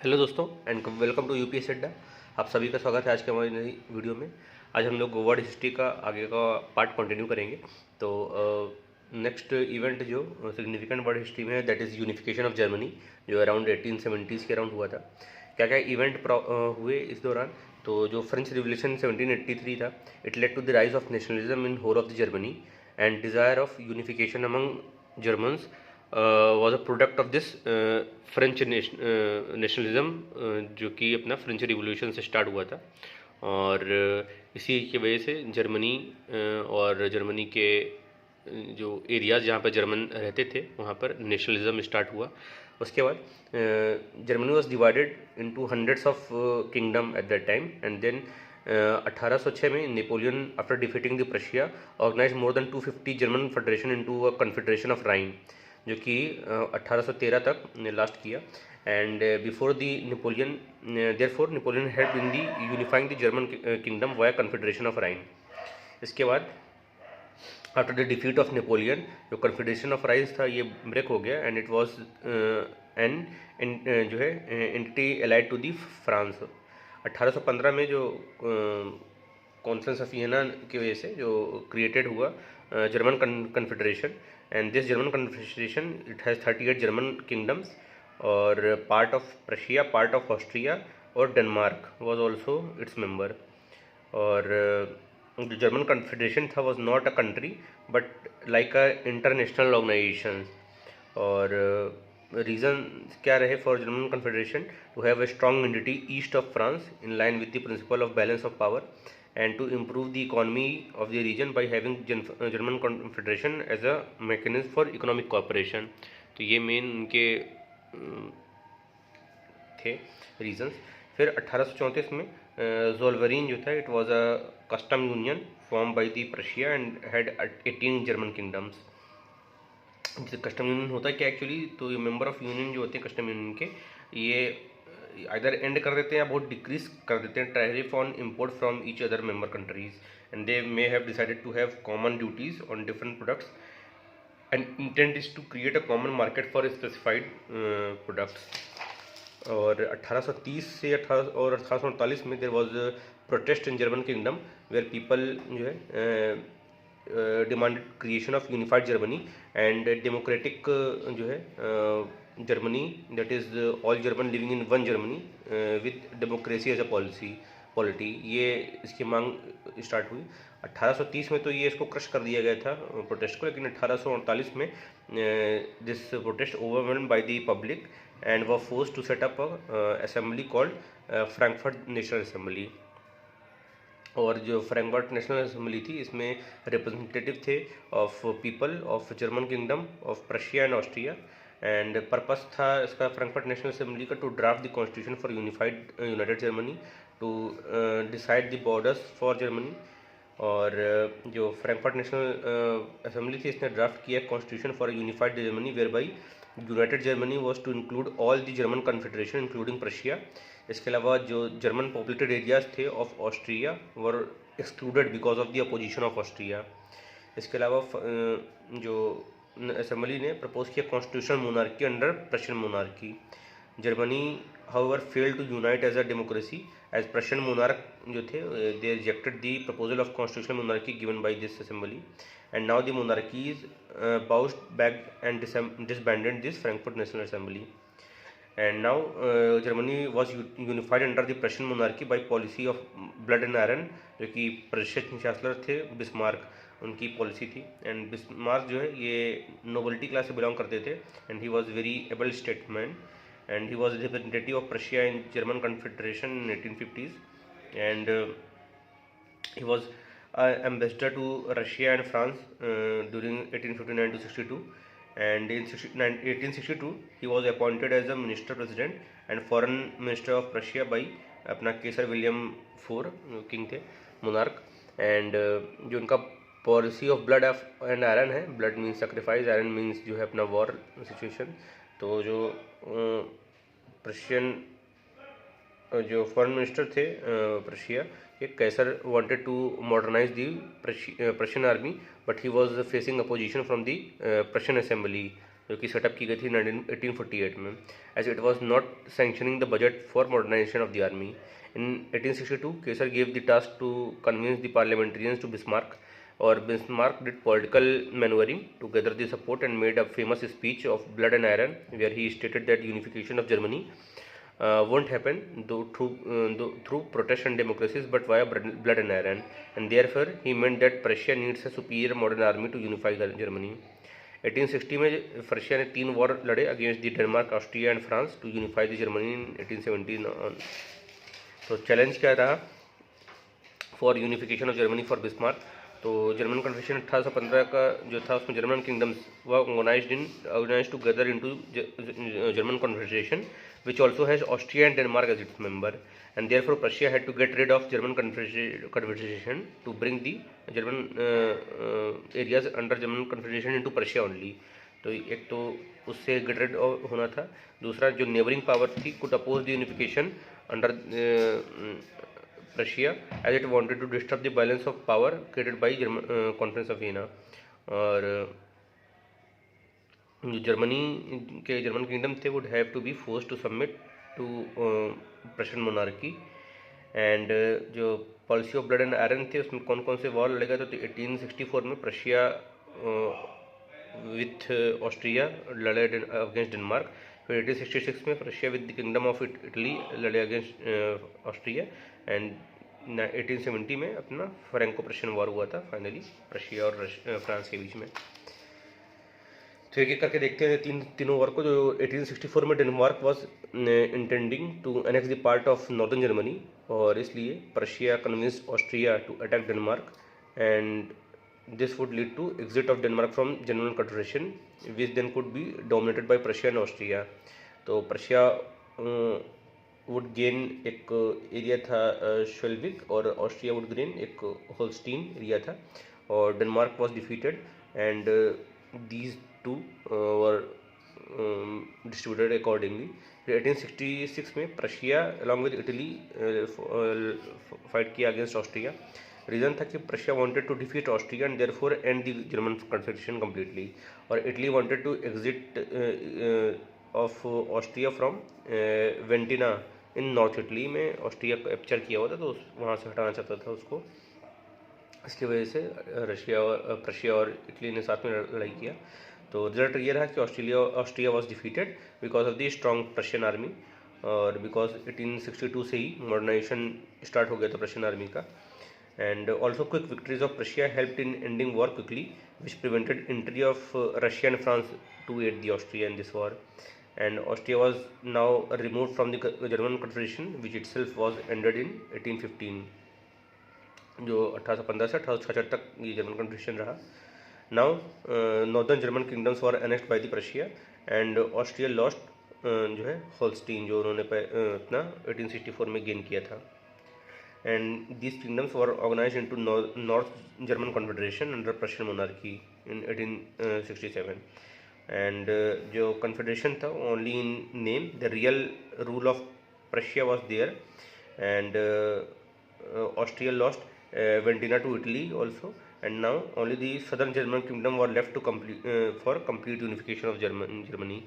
Hello दोस्तों and welcome to UPSC अड्डा। आप सभी का स्वागत है आज के हमारी नई वीडियो में। आज हम लोग वर्ल्ड हिस्ट्री का आगे का पार्ट कंटिन्यू करेंगे। तो नेक्स्ट इवेंट जो सिग्निफिकेंट वर्ल्ड हिस्ट्री में है that is unification of Germany, जो अराउंड 1870s के अराउंड हुआ था। क्या क्या इवेंट हुए इस दौरान? तो जो फ्रेंच रिवोल्यूशन 1783 था, it led to the rise of nationalism in whole of the Germany and desire of unification among Germans was a product of this French nationalism, जो कि अपना फ्रेंच रिवोल्यूशन से स्टार्ट हुआ था। और इसी की वजह से जर्मनी और जर्मनी के जो एरियाज़ जहाँ पर जर्मन रहते थे वहाँ पर नेशनलिज्म स्टार्ट हुआ। उसके बाद Germany was divided into hundreds of kingdom at that time and then 1806 में Napoleon after defeating the Prussia organise more than 250 German federation into a confederation of Rhine, जो कि 1813 तक लास्ट किया। And before the Napoleon therefore Napoleon help in the unifying the German kingdom via confederation of Rhine. इसके बाद after the defeat of Napoleon जो confederation of Rhines था ये break हो गया एंड इट वाज एन जो है entity allied to the France. 1815 में जो कॉन्फ्रेंस ऑफ वियना की वजह से जो क्रिएटेड हुआ German confederation, and this German confederation it has 38 German kingdoms और part of Prussia, part of Austria और Denmark was also its member. और जो जर्मन कन्फेडरेशन था was not a country but like a international organisation. और reason क्या रहे for German confederation? To have a strong entity east of France in line with the principle of balance of power and to improve the economy of the region by having German Confederation as a mechanism for economic cooperation। तो ये main उनके थे reasons. फिर 1834 में ज़ोल्वरीन जो था it was a custom union form by the Prussia and had 18 German kingdoms. Custom union होता है क्या एक्चुअली? तो ये मेंबर ऑफ यूनियन जो होते हैं कस्टम यूनियन के, ये इधर एंड कर देते हैं या बहुत डिक्रीज कर देते हैं tariff on import from each other member countries and they may have decided to have common duties on different products and intent is to create a common market for specified products. और 1830 से 1848 में there was protest in German kingdom where people जो है demanded creation of unified Germany and democratic जो है Germany, that is all German living in one Germany with democracy as a polity. ये इसकी मांग स्टार्ट हुई 1830 में। तो ये इसको क्रश कर दिया गया था प्रोटेस्ट को, लेकिन 1848 में this protest overwhelmed by the public and were forced to set up assembly called Frankfurt national assembly. और जो फ्रैंकफर्ट नेशनल असेंबली थी इसमें रिप्रेजेंटेटिव थे of people of German kingdom of Prussia and Austria. And purpose था इसका Frankfurt national assembly का to draft the constitution for united Germany, to decide the borders for Germany. और जो Frankfurt national assembly थी इसने draft किया constitution for unified Germany whereby united Germany was to include all the German confederation including Prussia. इसके अलावा जो German populated areas थे of Austria were excluded because of the opposition of Austria. इसके अलावा जो assembly ने propose किया constitutional monarchy under Prussian monarchy. Germany however failed to unite as a democracy as Prussian monarch जो थे they rejected the proposal of constitutional monarchy given by this assembly and now the monarchy is bounced back and disbanded this Frankfurt National Assembly। And now Germany was unified under the Prussian monarchy by policy of blood and iron, जो कि Prussian chancellor थे Bismarck, उनकी policy थी। And Bismarck जो है ये नोबलिटी class से belong करते थे and he was very able statesman and he was representative of Prussia in German confederation in 1850s and he was ambassador to Russia and France during 1859 to 62 and in 1862 he was appointed as a minister president and foreign minister of Prussia by अपना Kaiser William IV king थे monarch. And जो उनका policy of blood and iron है, blood means sacrifice, iron means जो है अपना war situation. तो जो प्रशियन जो फॉरेन मिनिस्टर थे प्रशिया के, Kaiser wanted to modernise the Prussian army but he was facing opposition from the Prussian assembly जो कि सेटअप की गई थी 1848 में, as it was not sanctioning the budget for modernisation of the army. In 1862 Kaiser gave the task to convince the parliamentarians to Bismarck, और Bismarck did political manoeuvring to gather the support and made a famous speech of blood and iron, where he stated that unification of Germany won't happen through protest and democracies but via blood and iron, and therefore he meant that Prussia needs a superior modern army to unify Germany. 1860 में प्रशिया ने 3 war लड़े against the Denmark, Austria and France to unify the Germany in 1817 on. तो challenge क्या रहा for unification of Germany for Bismarck? तो German confederation 1815 का जो था उसमें German kingdoms were organised together into German confederation which also has Austria and Denmark as its member, and therefore Prussia had to get rid of German Confederation to bring the German areas under German Confederation into Prussia only. तो एक तो उससे get rid होना था, दूसरा जो neighbouring power थी could oppose the unification under Prussia as it wanted to disturb the balance of power created by Conference of Vienna। और जो जर्मन किंगडम थे would have to be force to submit to Prussian monarchy. And जो policy of blood and iron थे उसमें कौन कौन से war लड़ेगा? तो 1864 में प्रशिया विथ ऑस्ट्रिया लड़े अगेंस्ट डेनमार्क, फिर 1866 में Prussia with the kingdom of Italy लड़े अगेंस्ट ऑस्ट्रिया, एंड 1870 में अपना फ्रैंको प्रशियन वॉर हुआ था फाइनली प्रशिया और फ्रांस के बीच में। तो एक एक करके देखते हैं तीनों वॉर को। जो 1864 में Denmark was intending to annex the part of northern Germany, और इसलिए Prussia convinced Austria to attack Denmark, and this would lead to exit of Denmark from German confederation which then could be dominated by Prussia and Austria. तो Prussia would gain एक area था Schleswig, और Austria would gain एक Holstein area था, और Denmark was defeated and these two were distributed accordingly. 1866 में Prussia along with Italy fight किया against Austria. Reason था कि Prussia wanted to defeat Austria and therefore and the German confederation completely, और Italy wanted to exit of Austria from Venetia in north Italy में Austria को capture किया हुआ था, तो वहाँ से हटाना चाहता था उसको। इसकी वजह से प्रशिया और इटली ने साथ में लड़ाई किया। तो रिजल्ट ये रहा कि Austria was defeated because of the strong Prussian army, और बिकॉज 1862 से ही मॉडर्नाइजेशन स्टार्ट हो गया था प्रशियन आर्मी का। And also quick victories of Prussia helped in ending war quickly which prevented entry of Russia and France to aid the Austria in this war, and Austria was now removed from the German Confederation which itself was ended in 1815। जो 1815 से 1866 तक ये German confederation रहा। Now northern German kingdoms were annexed by the Prussia, and Austria lost जो है Holstein, जो उन्होंने अपना 1864 में गेन किया था। And these kingdoms were organised into north German confederation under Prussian monarchy in 1867। And जो कन्फेडरेशन था only in name, the real rule of Prussia was there, and Austria lost Venetia to Italy also, and now only the southern German kingdom were left to for complete unification of Germany.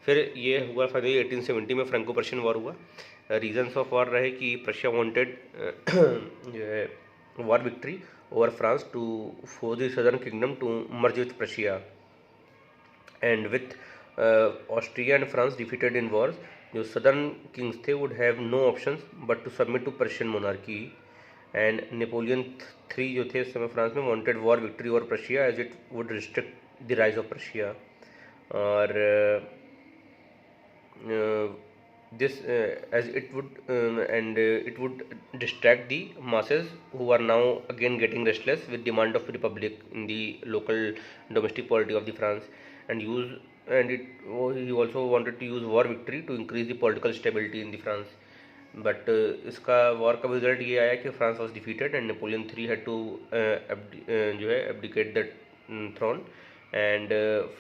फिर ये हुआ finally 1870 में Franco Prussian war हुआ। Reasons of war रहे कि Prussia wanted जो है war victory over France to force the southern kingdom to merge with Prussia, and with Austria and France defeated in wars, जो सदर्न किंग्स थे would have no options but to submit to Persian monarchy. And Napoleon III जो थे इस समय France में wanted war victory over Prussia as it would restrict the rise of Prussia, और this as it would distract the masses who are now again getting restless with demand of republic in the local domestic polity of the France, and he also wanted to use war victory to increase the political stability in the France, but इसका war का result ये आया कि France was defeated and Napoleon III had to जो है abdicate the throne, and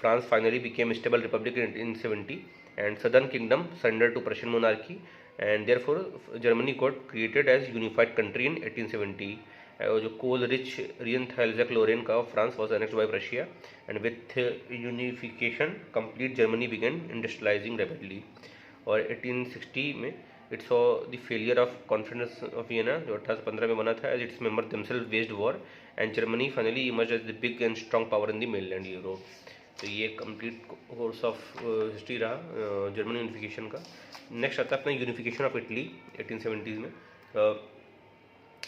France finally became stable republic in 1870, and southern kingdom surrendered to Prussian monarchy, and therefore Germany got created as unified country in 1870, जो कोल rich region था Alsace Lorraine का of France was annexed by Russia, and with unification complete Germany began industrialising rapidly. और 1860 में it saw the failure of conference of Vienna जो 1815 में बना था, as its member themselves waged war and Germany finally emerged as the big and strong power in the mainland Europe. तो ये complete course of history रहा German unification का। Next आता है अपना यूनिफिकेशन ऑफ इटली 1870 में।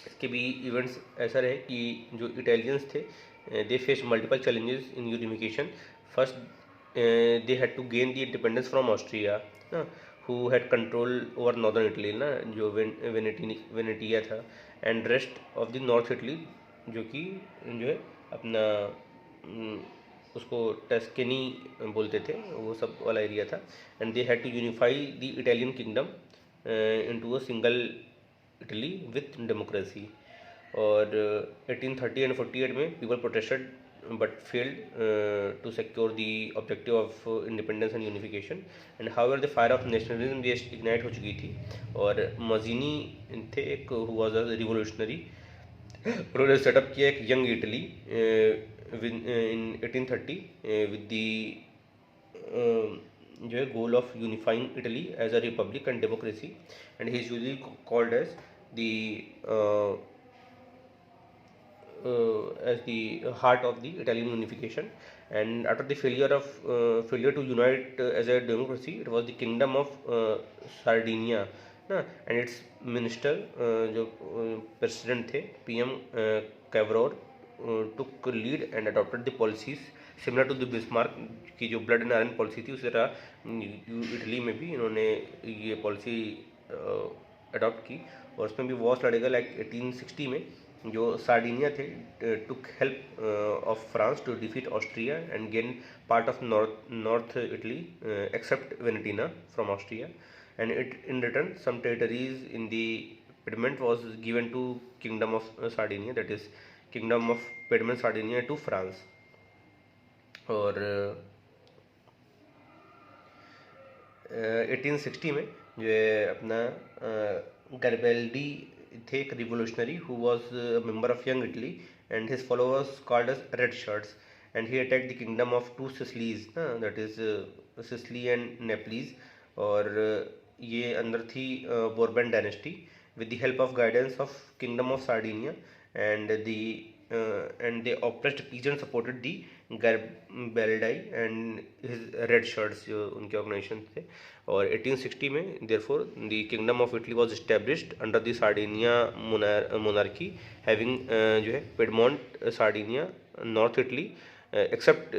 इसके भी इवेंट्स ऐसा रहे कि जो इटालियंस थे they face multiple challenges in unification. First they had to gain the independence from Austria ना, who had control over northern Italy ना, जो वेनेटिया था, and rest of the north Italy जो कि जो है अपना उसको टस्केनी बोलते थे, वो सब वाला एरिया था। And they had to unify the Italian kingdom into a single Italy with democracy. और 1830 एंड 48 में people protested but failed to secure the objective of independence and unification. And however the fire of nationalism भी ignite हो चुकी थी। और Mazzini थे एक who was a revolutionary, उन्होंने सेटअप किया एक young Italy in 1830 with the जो है goal of unifying Italy as a republic and democracy, and he is usually called as the heart of the Italian unification. And after the failure to unite as a democracy, it was the kingdom of Sardinia ना, and its minister जो president थे PM Cavour took lead and adopted the policies similar to the Bismarck की जो blood and iron policy थी, उसी तरह Italy में भी इन्होंने ये पॉलिसी अडॉप्ट की। और उसमें भी वॉर्स लड़ेगा लाइक 1860 में जो सार्डिनिया थे took help of France to defeat Austria and gain part of north Italy except Venetia from Austria, and it in return some territories in the Piedmont was given to kingdom of Sardinia, that is kingdom of Piedmont Sardinia to France. और 1860 में जो है अपना Garibaldi थे एक revolutionary who was member of Young Italy and his followers called as red shirts, and he attacked the kingdom of two Sicilies ना, that is Sicily and Naples. और ये अंदर थी Bourbon dynasty with the help of guidance of kingdom of Sardinia, and they oppressed peasants supported the Garibaldi and his red shirts जो उनके organisation थे। और 1860 में therefore the kingdom of Italy was established under the Sardinia monarchy having जो है Piedmont, Sardinia, North Italy except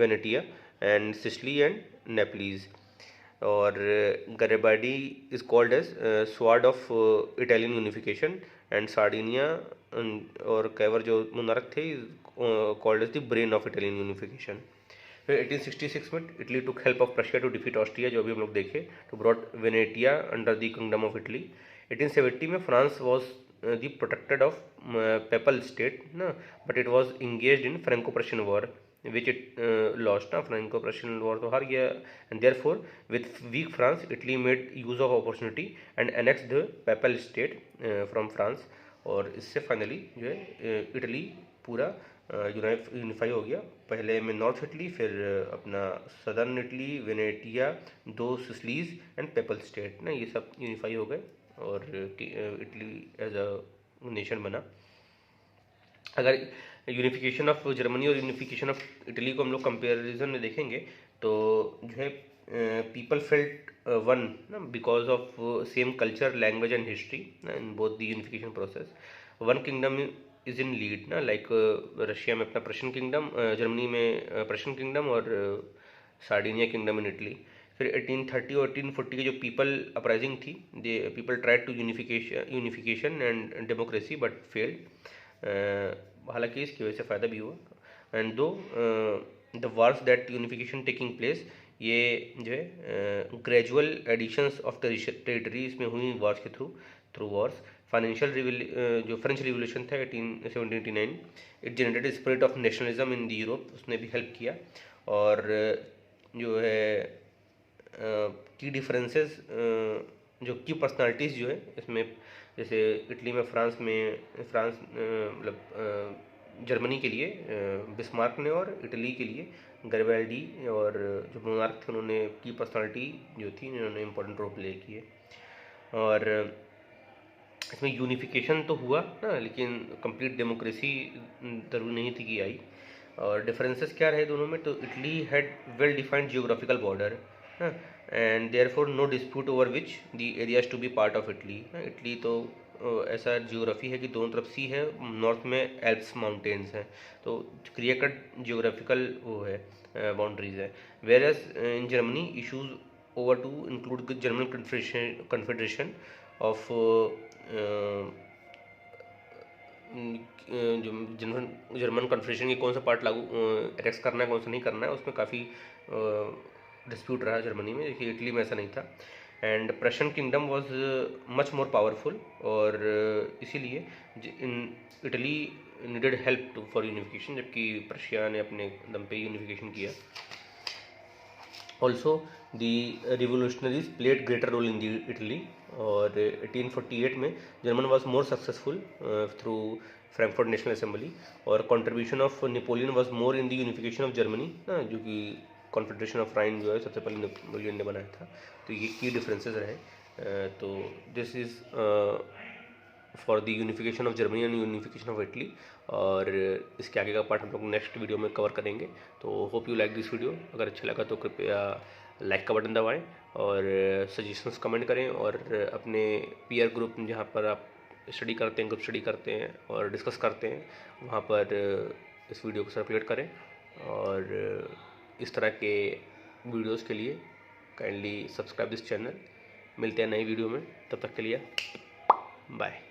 Venetia and Sicily and Naples। और Garibaldi is called as sword of Italian unification, and Sardinia और Cavour जो monarch थे called as the brain of Italian unification. फिर 1866 में Italy took help of Russia to defeat Austria, जो भी हम लोग देखे, to brought Venetia under the kingdom of Italy. 1870 में France was the protected of papal state ना, but it was engaged in Franco Prussian war which it lost ना, Franco-Persian war तो हार गया, and therefore with weak France Italy made use of opportunity and annexed the papal state from France। और इससे finally जो है Italy पूरा unify हो गया, पहले में नॉर्थ इटली, फिर अपना सदर्न इटली, वेनेटिया, दो सिसिलीज एंड पेपल स्टेट ना, ये सब यूनिफाई हो गए और इटली एज अ नेशन बना। अगर यूनिफिकेशन ऑफ जर्मनी और यूनिफिकेशन ऑफ इटली को हम लोग कंपेरिजन में देखेंगे तो जो है पीपल फेल्ट वन ना because of same culture, language and history in both the unification process. One kingdom is in lead ना, लाइक रशिया में अपना प्रशियन किंगडम, जर्मनी में प्रशियन किंगडम और सार्डिनिया किंगडम इन इटली। फिर 1830 और 1840 की जो पीपल अपराइजिंग थी, they people tried to unification and democracy but failed, हालांकि इसकी वजह से फ़ायदा भी हुआ। एंड दो the wars that unification taking place, ये जो है ग्रेजुअल एडिशंस ऑफ टेरिटरी इसमें हुई वार्स के थ्रू वार्स। फाइनेंशियल जो फ्रेंच रिवोल्यूशन था 1789, it generated spirit of nationalism in the Europe, उसने भी हेल्प किया। और जो है की डिफरेंसेस जो की पर्सनालिटीज़ जो है इसमें जैसे इटली में फ्रांस मतलब जर्मनी के लिए बिस्मार्क ने, और इटली के लिए गैरिबाल्डी, और जो मोनार्क थे उन्होंने की पर्सनालिटी जो थी उन्होंने इम्पोर्टेंट रोल प्ले किए। और इसमें यूनिफिकेशन तो हुआ ना, लेकिन कंप्लीट डेमोक्रेसी ज़रूरी नहीं थी कि आई। और डिफरेंसेस क्या रहे दोनों में, तो Italy had well defined geographical border and therefore no dispute over which the areas to be part of Italy. Italy तो ऐसा जियोग्राफी है कि दोनों तरफ सी है, नॉर्थ में एल्प्स माउंटेन्स हैं, तो क्लियर कट जियोग्राफिकल वो है, बाउंड्रीज है। Whereas in Germany issues over to include German confederation of जो जर्मन कॉन्फेडरेशन की कौन सा पार्ट लागू एनेक्स करना है, कौन सा नहीं करना है, उसमें काफ़ी डिस्प्यूट रहा जर्मनी में, देखिए इटली में ऐसा नहीं था। And Prussian kingdom was much more powerful, और इसीलिए in Italy needed help for unification, जबकि प्रशिया ने अपने दम पे यूनिफिकेशन किया। Also the revolutionaries played greater role in the Italy, और 1848 में German was more successful through Frankfurt national assembly, और contribution of Napoleon was more in the unification of Germany, जो कि कॉन्फेडरेशन ऑफ राइन जो है सबसे पहले नेपोलियन ने बनाया था। तो ये की डिफरेंसेस रहे। तो this is for the unification of Germany and unification of Italy, और इसके आगे का पार्ट हम लोग नेक्स्ट वीडियो में कवर करेंगे। तो hope you like this video. अगर अच्छा लगा तो कृपया लाइक का बटन दबाएं, और सजेशंस कमेंट करें, और अपने पीयर ग्रुप जहाँ पर आप स्टडी करते हैं, ग्रुप स्टडी करते हैं और डिस्कस करते हैं, वहाँ पर इस वीडियो को सर्कुलेट करें। और इस तरह के वीडियोस के लिए काइंडली सब्सक्राइब दिस चैनल। मिलते हैं नई वीडियो में, तब तक के लिए बाय।